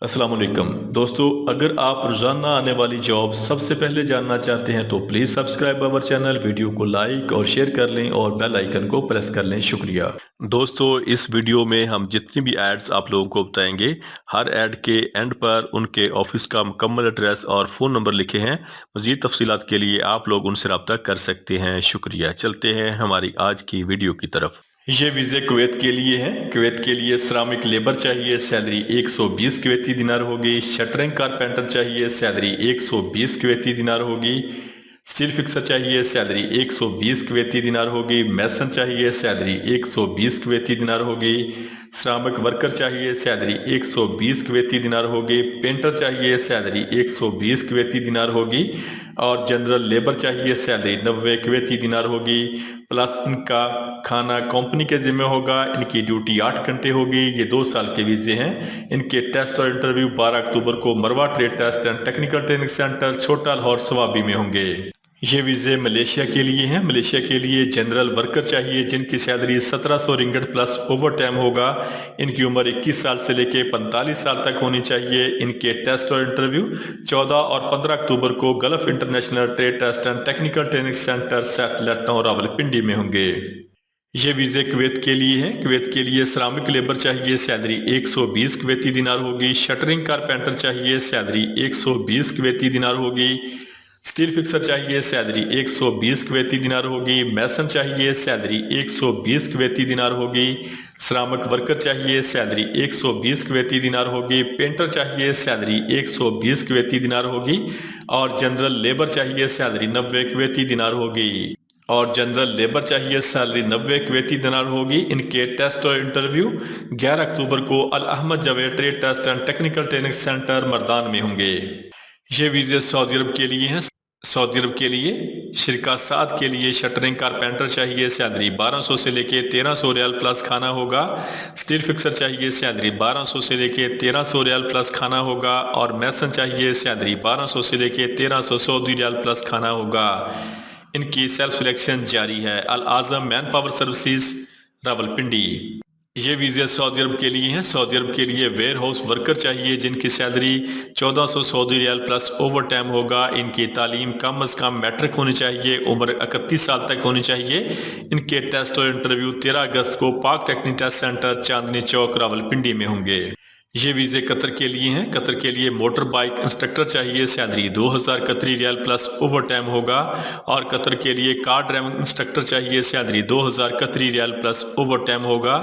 अस्सलाम वालेकुम दोस्तों, अगर आप रोजाना आने वाली जॉब सबसे पहले जानना चाहते हैं तो please subscribe our channel, video को लाइक और शेयर कर लें और बेल आइकन को प्रेस कर लें। शुक्रिया दोस्तों। इस वीडियो में हम जितनी भी एड्स आप लोगों को बताएंगे, हर एड के एंड पर उनके ऑफिस का मुकम्मल एड्रेस और फ़ोन नंबर लिखे हैं। मज़ीद तफसीलात के लिए आप लोग उनसे रब्ता कर सकते हैं। शुक्रिया। चलते हैं हमारी आज की वीडियो की तरफ। ये वीज़े कुवैत के लिए हैं। कुवैत के लिए श्रमिक लेबर चाहिए, सैलरी 120 कुवैती दिनार होगी। शटरिंग कारपेंटर चाहिए, सैलरी 120 कुवैती दिनार होगी। स्टील फिक्सर चाहिए, सैलरी 120 कुवैती दिनार होगी। मैसन चाहिए, सैलरी 120 कुवैती दिनार होगी। श्रमिक वर्कर चाहिए, सैलरी 120 कुवैती दिनार होगी। पेंटर चाहिए, सैलरी 120 कुवैती दिनार होगी। और जनरल लेबर चाहिए, सैलरी 90 कुवैती दिनार होगी। प्लस इनका खाना कंपनी के जिम्मे होगा। इनकी ड्यूटी 8 घंटे होगी। ये 2 साल के वीजे हैं। इनके टेस्ट और इंटरव्यू 12 अक्टूबर को Marwa trade test and technical training centre Chota Lahore Swabi में होंगे। ये वीज़े मलेशिया के लिए हैं। मलेशिया के लिए जनरल वर्कर चाहिए जिनकी सैलरी 1700 रिंगट प्लस ओवर टाइम होगा। इनकी उम्र 21 साल से लेकर 45 साल तक होनी चाहिए। इनके टेस्ट और इंटरव्यू 14 और 15 अक्टूबर को Gulf International trade test and technical training centre Satellite Town Rawalpindi में होंगे। ये वीज़े कुवैत के लिए हैं। कुवैत के लिए श्रमिक लेबर चाहिए, सैलरी 120 कुवैती दिनार होगी। शटरिंग कारपेंटर चाहिए, सैलरी 120 कुवैती दिनार होगी। स्टील फिक्सर चाहिए, सैलरी 120 कुवैती दिनार होगी। मैसन चाहिए, सैलरी 120 कुवैती दिनार होगी। श्रमिक वर्कर चाहिए, सैलरी 120 कुवैती दिनार होगी। पेंटर चाहिए, सैलरी 120 कुवैती दिनार होगी। और जनरल लेबर चाहिए, सैलरी 90 कुवैती दिनार होगी। और जनरल लेबर चाहिए, सैलरी 90 कुवैती दिनार होगी। इनके टेस्ट और इंटरव्यू 11 अक्टूबर को Al Ahmad Javed trade test and technical training centre Mardan में होंगे। ये वीज़े सऊदी अरब के लिए हैं। सऊदी अरब के लिए शिरका साद के लिए शटरिंग कारपेंटर चाहिए, सैलरी 1200 से लेके 1300 रियाल प्लस खाना होगा। स्टील फिक्सर चाहिए, सैलरी 1200 से लेके 1300 रियाल प्लस खाना होगा। और मैसन चाहिए, सैलरी 1200 से लेके 1300 सऊदी रियाल प्लस खाना होगा। इनकी सेल्फ सिलेक्शन जारी है। अल आजम मैन पावर सर्विसेज रावलपिंडी। ये वीज़े सऊदी अरब के लिए हैं। सऊदी अरब के लिए वेयर हाउस वर्कर चाहिए जिनकी सैलरी 1400 सऊदी रियाल प्लस ओवर टाइम होगा। इनकी तालीम कम अज़ कम मैट्रिक होनी चाहिए। उम्र 31 साल तक होनी चाहिए। इनके टेस्ट और इंटरव्यू 13 अगस्त को पाक technique test centre Chandni Chowk Rawalpindi में होंगे। ये वीज़े कतर के लिए हैं। कतर के लिए मोटर बाइक इंस्ट्रक्टर चाहिए, सैलरी 2000 कतरी रियाल प्लस ओवर टाइम होगा। और कतर के लिए कार ड्राइविंग इंस्ट्रक्टर चाहिए, सैलरी 2000 कतरी रियाल प्लस ओवर टाइम होगा।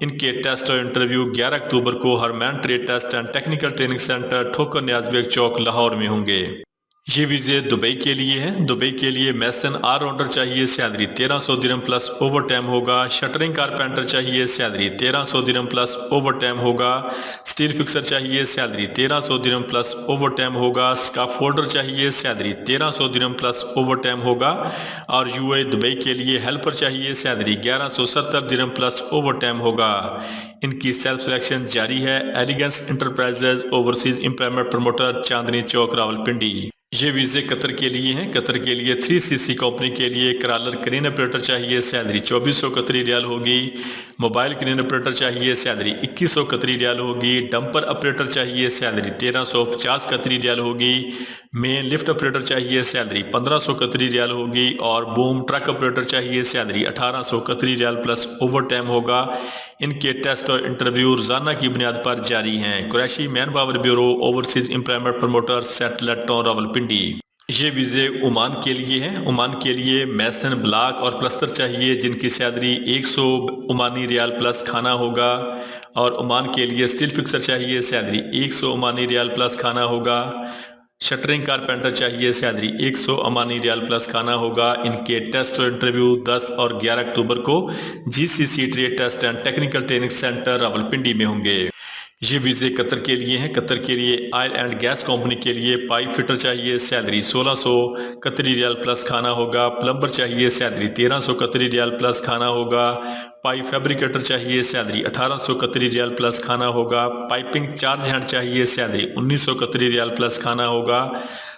इनके टेस्ट और इंटरव्यू 11 अक्टूबर को Harman trade test and technical training centre Thokar Niazbeg चौक लाहौर में होंगे। ये वीज़े दुबई के लिए हैं। दुबई के लिए मैसन ऑलराउंडर चाहिए, सैलरी 1300 दिरहम प्लस ओवर टाइम होगा। शटरिंग कारपेंटर चाहिए, सैलरी 1300 दिरहम प्लस ओवर टाइम होगा। स्टील फिक्सर चाहिए, सैलरी 1300 दिरहम प्लस ओवर टाइम होगा। स्काफ होल्डर चाहिए, सैलरी 1300 दिरहम प्लस ओवर टाइम होगा। और यूए दुबई के लिए हेल्पर चाहिए, सैलरी 1170 दिरहम प्लस ओवर टाइम होगा। इनकी सेल्फ सिलेक्शन जारी है। Elegance enterprises overseas employment promoter Chandni चौक रावलपिंडी। ये वीज़े कतर के लिए हैं। कतर के लिए 3CC कंपनी के लिए करालर क्रेन ऑपरेटर चाहिए, सैलरी 2400 कतरी रियाल होगी। मोबाइल क्रेन ऑपरेटर चाहिए, सैलरी 2100 कतरी रियाल होगी। डंपर ऑपरेटर चाहिए, सैलरी 1350 कतरी रियाल होगी। मेन लिफ्ट ऑपरेटर चाहिए, सैलरी 1500 कतरी रियाल होगी। और बूम ट्रक ऑपरेटर चाहिए, सैलरी 1800 कतरी रियाल प्लस ओवर टाइम होगा। इनके टेस्ट और इंटरव्यू रोजाना की बुनियाद पर जारी हैं। Qureshi man power bureau overseas employment promoter satellite Town Rawalpindi. ये वीज़े ओमान के लिए हैं। ओमान के लिए मैसन ब्लॉक और प्लस्तर चाहिए जिनकी सैलरी 100 ओमानी रियाल प्लस खाना होगा। और ओमान के लिए स्टील फिक्सर चाहिए, सैलरी 100 ओमानी रियाल प्लस खाना होगा। शटरिंग कारपेंटर चाहिए, सैलरी 100 ओमानी रियाल प्लस खाना होगा। इनके टेस्ट और इंटरव्यू 10 और 11 अक्टूबर को GCC trade test and technical training centre Rawalpindi में होंगे। ये वीज़े कतर के लिए हैं। कतर के लिए ऑयल एंड गैस कंपनी के लिए पाइप फिटर चाहिए, सैलरी 1600 कतरी रियाल प्लस खाना होगा। प्लम्बर चाहिए, सैलरी 1300 कतरी रियाल प्लस खाना होगा। पाइप फैब्रिकेटर चाहिए, सैलरी 1800 कतरी रियाल प्लस खाना होगा। पाइपिंग चार्ज हैंड चाहिए, सैलरी 1900 कतरी रियाल प्लस खाना होगा।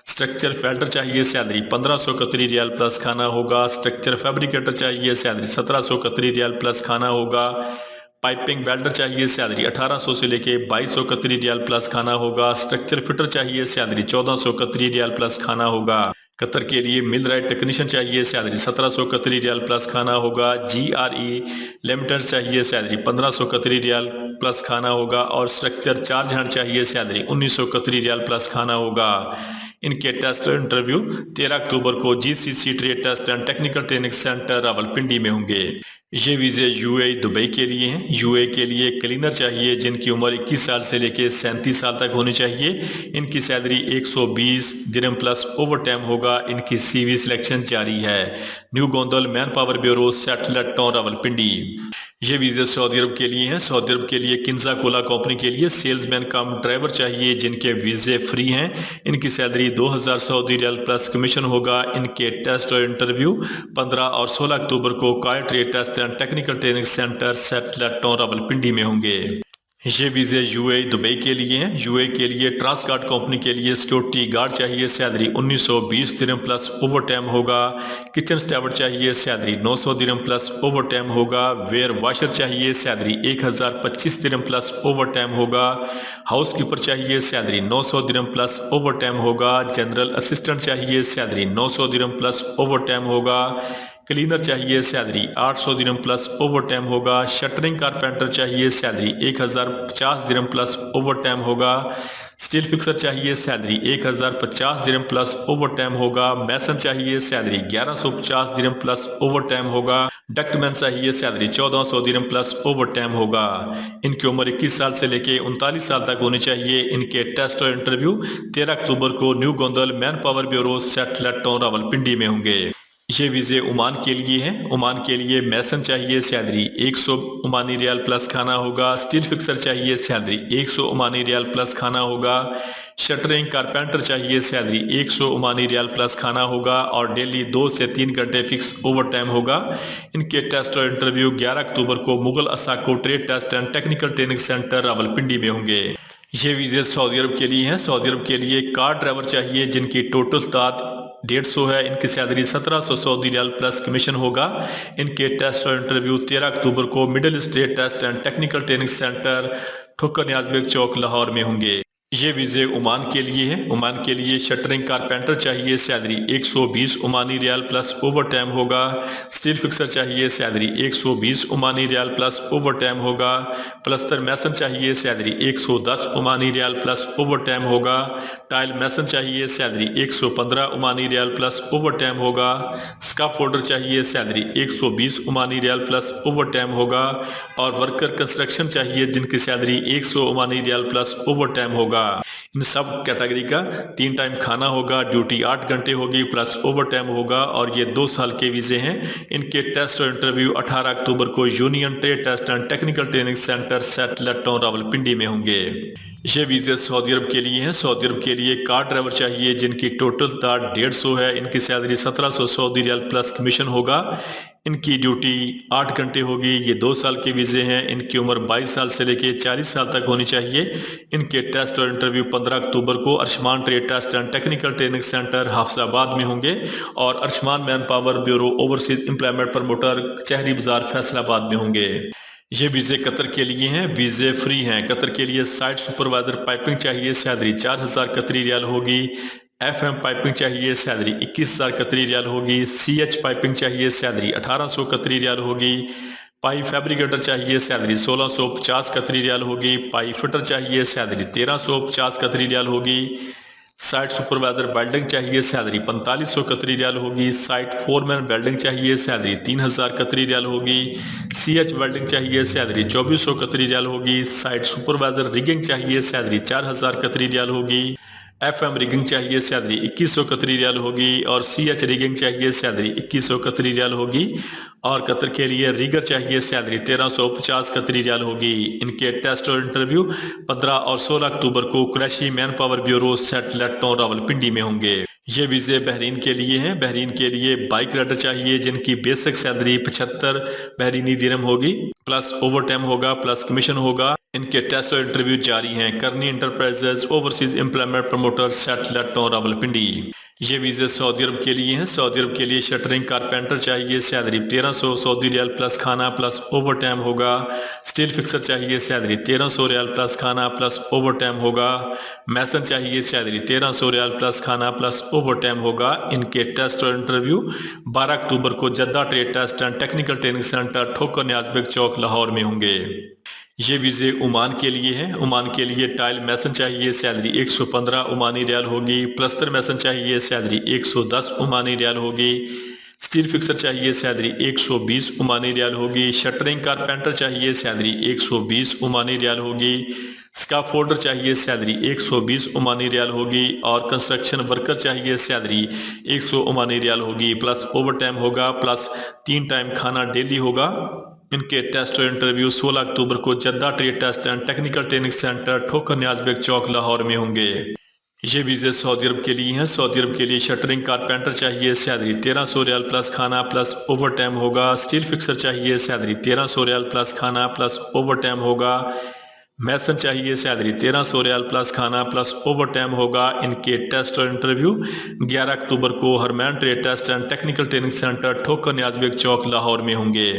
स्ट्रक्चर फेल्टर चाहिए, सैलरी 1500 कतरी रियाल प्लस खाना होगा। स्ट्रक्चर फैब्रिकेटर चाहिए, सैलरी 1700 कतरी रियाल प्लस खाना होगा। पाइपिंग वेल्डर चाहिए, सैलरी 1800 से लेके 2200 कतरी रियाल प्लस खाना होगा। स्ट्रक्चर फिटर चाहिए, सैलरी 1400 कतरी रियाल प्लस खाना होगा। कतर के लिए मिल राइट टेक्नीशियन चाहिए, सैलरी 1700 कतरी रियाल प्लस खाना होगा। GRE लिमिटेड चाहिए, सैलरी 1500 कतरी रियाल प्लस खाना होगा। और स्ट्रक्चर चार्ज हैंड चाहिए, सैलरी 1900 कतरी रियाल प्लस खाना होगा। इनके टेस्ट इंटरव्यू 13 अक्टूबर को GCC trade test and technical training centre Rawalpindi में होंगे। ये वीज़े UAE दुबई के लिए हैं। UAE के लिए क्लीनर चाहिए जिनकी उम्र 21 साल से लेकर 37 साल तक होनी चाहिए। इनकी सैलरी 120 दिरहम प्लस ओवर टाइम होगा। इनकी CV सिलेक्शन जारी है। New Gondal man power Bureau Satellite Town Rawalpindi. ये वीज़े सऊदी अरब के लिए हैं। सऊदी अरब के लिए किंजा कोला कंपनी के लिए सेल्समैन कम ड्राइवर चाहिए जिनके वीज़े फ्री हैं। इनकी सैलरी 2000 सऊदी रियाल प्लस कमीशन होगा। इनके टेस्ट और इंटरव्यू 15 और 16 अक्टूबर को काय trade test and technical training centre Satellite Town Rawalpindi में होंगे। ये वीज़े UAE दुबई के लिए हैं। UAE के लिए ट्रांसगार्ड कंपनी के लिए सिक्योरिटी गार्ड चाहिए, सैलरी 1920 दिरहम प्लस ओवर टाइम होगा। किचन स्टैवर्ड चाहिए, सैलरी 900 दिरहम प्लस ओवर टाइम होगा। वेयर वाशर चाहिए, सैलरी 1025 दिरहम प्लस ओवर टाइम होगा। हाउस कीपर चाहिए, सैलरी 900 दिरहम प्लस ओवर टाइम होगा। जनरल असिस्टेंट चाहिए, सैलरी 900 दिरहम प्लस ओवर टाइम होगा। क्लीनर चाहिए, सैलरी 800 दिरहम प्लस ओवर टाइम होगा। शटरिंग कारपेंटर चाहिए, सैलरी 1050 दिरहम प्लस ओवर टाइम होगा। स्टील फिक्सर चाहिए, सैलरी 1050 दिरहम प्लस ओवर टाइम होगा। मैसन चाहिए, सैलरी 1150 दिरहम प्लस ओवर टाइम होगा। डक्टमैन चाहिए, सैलरी 1400 दिरहम प्लस ओवर टाइम होगा। इनकी उम्र 21 साल से लेके 39 साल तक होनी चाहिए। इनके टेस्ट और इंटरव्यू 13 अक्टूबर को New Gondal man power Bureau Satellite Town Rawalpindi में होंगे। ये वीज़े ओमान के लिए हैं। ओमान के लिए मैसन चाहिए, सैलरी 100 ओमानी रियाल प्लस खाना होगा। स्टील फिक्सर चाहिए, सैलरी 100 ओमानी रियाल प्लस खाना होगा। शटरिंग कारपेंटर चाहिए, सैलरी 100 ओमानी रियाल प्लस खाना होगा। और डेली 2 से 3 घंटे फिक्स ओवर टाइम होगा। इनके टेस्ट और इंटरव्यू 11 अक्टूबर को Mughal Asako trade test and technical training centre Rawalpindi में होंगे। ये वीज़े सऊदी अरब के लिए हैं। सऊदी अरब के लिए कार ड्राइवर चाहिए जिनकी टोटल तादाद 150 है। इनकी सैलरी 1700 सऊदी रियाल प्लस कमीशन होगा। इनके टेस्ट और इंटरव्यू 13 अक्टूबर को Middle State test and technical training centre Thokar Niazbeg चौक लाहौर में होंगे। ये वीज़े ओमान के लिए हैं। ओमान के लिए शटरिंग कारपेंटर चाहिए, salary 120 Omani riyal plus overtime होगा। स्टील फिक्सर चाहिए, salary 120 Omani riyal plus overtime होगा। प्लस्तर मैसन चाहिए, salary 110 Omani riyal plus overtime होगा। टाइल मैसन चाहिए, salary 115 Omani riyal plus overtime होगा। स्काफ फोल्डर चाहिए, salary 120 Omani riyal plus overtime होगा। और वर्कर कंस्ट्रक्शन चाहिए जिनकी salary 100 Omani riyal plus overtime होगा। इन सब कैटेगरी का 3 टाइम खाना होगा। ड्यूटी 8 घंटे होगी प्लस ओवर टाइम होगा। और ये 2 साल के वीज़े हैं। इनके टेस्ट और इंटरव्यू 18 अक्टूबर को Union trade test and technical training centre Satellite Town Rawalpindi में होंगे। ये वीज़े सऊदी अरब के लिए हैं। सऊदी अरब के लिए कार ड्राइवर चाहिए जिनकी टोटल तादाद 150 है। इनकी सैलरी 1700 सऊदी रियाल प्लस कमीशन होगा। इनकी ड्यूटी 8 घंटे होगी। ये 2 साल के वीज़े हैं। इनकी उम्र 22 साल से लेकर 40 साल तक होनी चाहिए। इनके टेस्ट और इंटरव्यू 15 अक्टूबर को Arshman trade test and technical training centre Hafizabad में होंगे। और Arshman man power bureau overseas employment promoter Chehri Bazaar Faisalabad में होंगे। ये वीज़े कतर के लिए हैं। वीज़े फ्री हैं। कतर के लिए साइट सुपरवाइजर पाइपिंग चाहिए, सैलरी 4000 कतरी रियाल होगी। FM पाइपिंग चाहिए, सैलरी 21,000 कतरी रियाल होगी। CH पाइपिंग चाहिए, सैलरी 1800 कतरी रियाल होगी। पाइप फैब्रिकेटर चाहिए, सैलरी 1650 कतरी रियाल होगी। पाइप फिटर चाहिए, सैलरी 1350 कतरी रियाल होगी। साइट सुपरवाइजर वेल्डिंग चाहिए, सैलरी 4500 कतरी रियाल होगी। साइट फोरमैन वेल्डिंग चाहिए, सैलरी 3000 कतरी रियाल होगी। CH वेल्डिंग चाहिए, सैलरी 2400 कतरी रियाल होगी। साइट सुपरवाइजर रिगिंग चाहिए, सैलरी 4000 कतरी रियाल होगी। FM रिगिंग चाहिए, सैलरी 2100 कतरी रियाल होगी। और CH रिगिंग चाहिए, सैलरी 2100 कतरी रियाल होगी। और कतर के लिए रीगर चाहिए, सैलरी 1350 कतरी रियाल होगी। इनके टेस्ट और इंटरव्यू 15 और 16 अक्टूबर को Qureshi man power Bureau Satellite Town Rawalpindi में होंगे। ये वीज़े बहरीन के लिए हैं। बहरीन के लिए बाइक राइडर चाहिए जिनकी बेसिक सैलरी 75 बहरीनी दिरहम होगी, प्लस ओवर टाइम होगा, प्लस कमीशन होगा। इनके टेस्ट और इंटरव्यू जारी हैं। Karni Enterprises overseas employment Promoter Satellite Town Rawalpindi. یہ ویزے سعودی عرب کے لیے ہیں۔ سعودی عرب کے لیے شٹرنگ کارپینٹر چاہیے، سیلری 1300 سعودی ریال پلس کھانا پلس اوور ٹائم ہوگا۔ سٹیل فکسر چاہیے، سیلری 1300 ریال پلس کھانا پلس اوور ٹائم ہوگا۔ میسن چاہیے، سیلری 1300 ریال پلس کھانا پلس اوور ٹائم ہوگا۔ ان کے ٹیسٹ اور انٹرویو 12 اکتوبر کو Jeddah trade test and technical training centre Thokar Niaz bag چوک لاہور میں ہوں گے۔ یہ ویزے عمان کے لیے ہیں۔ عمان کے لیے ٹائل میسن چاہیے، سیلری 115 عمانی ریال ہوگی۔ پلستر میسن چاہیے، سیلری 110 عمانی ریال ہوگی۔ سٹیل فکسر چاہیے، سیلری 120 عمانی ریال ہوگی۔ شٹرنگ کارپینٹر چاہیے، سیلری 120 عمانی ریال ہوگی۔ سکاف فولڈر چاہیے، سیلری 120 عمانی ریال ہوگی۔ اور کنسٹرکشن ورکر چاہیے، سیلری 100 عمانی ریال ہوگی، پلس اوور ٹائم ہوگا، پلس 3 ٹائم کھانا ڈیلی ہوگا۔ ان کے ٹیسٹ اور انٹرویو 16 اکتوبر کو Jeddah trade test and technical training centre Thokar Niaz bag چوک لاہور میں ہوں گے۔ یہ ویزے سعودی عرب کے لیے ہیں۔ سعودی عرب کے لیے شٹرنگ کارپینٹر چاہیے، سیلری 1300 ریال پلس کھانا پلس اوور ٹائم ہوگا۔ سٹیل فکسر چاہیے، سیلری 1300 ریال پلس کھانا پلس اوور ٹائم ہوگا۔ میسن چاہیے، سیلری 1300 ریال پلس کھانا پلس اوور ٹائم ہوگا۔ ان کے ٹیسٹ اور انٹرویو 11 اکتوبر کو ہرمین trade test and technical training centre Thokar Niaz bag چوک لاہور میں ہوں گے۔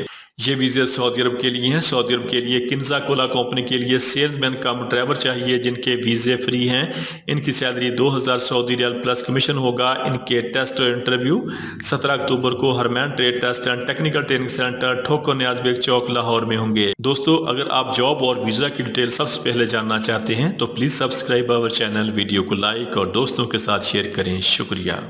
یہ ویزے سعودی عرب کے لیے ہیں۔ سعودی عرب کے لیے کنزا کولا کمپنی کے لیے سیلز مین کم ڈرائیور چاہیے، جن کے ویزے فری ہیں۔ ان کی سیلری 2000 سعودی ریال پلس کمیشن ہوگا۔ ان کے ٹیسٹ اور انٹرویو 17 اکتوبر کو ہرمین trade test and technical training centre Thokar Niaz bag چوک لاہور میں ہوں گے۔ دوستو، اگر آپ جاب اور ویزا کی ڈیٹیل سب سے پہلے جاننا چاہتے ہیں تو please subscribe our channel, video کو لائک اور دوستوں کے ساتھ شیئر کریں۔ شکریہ۔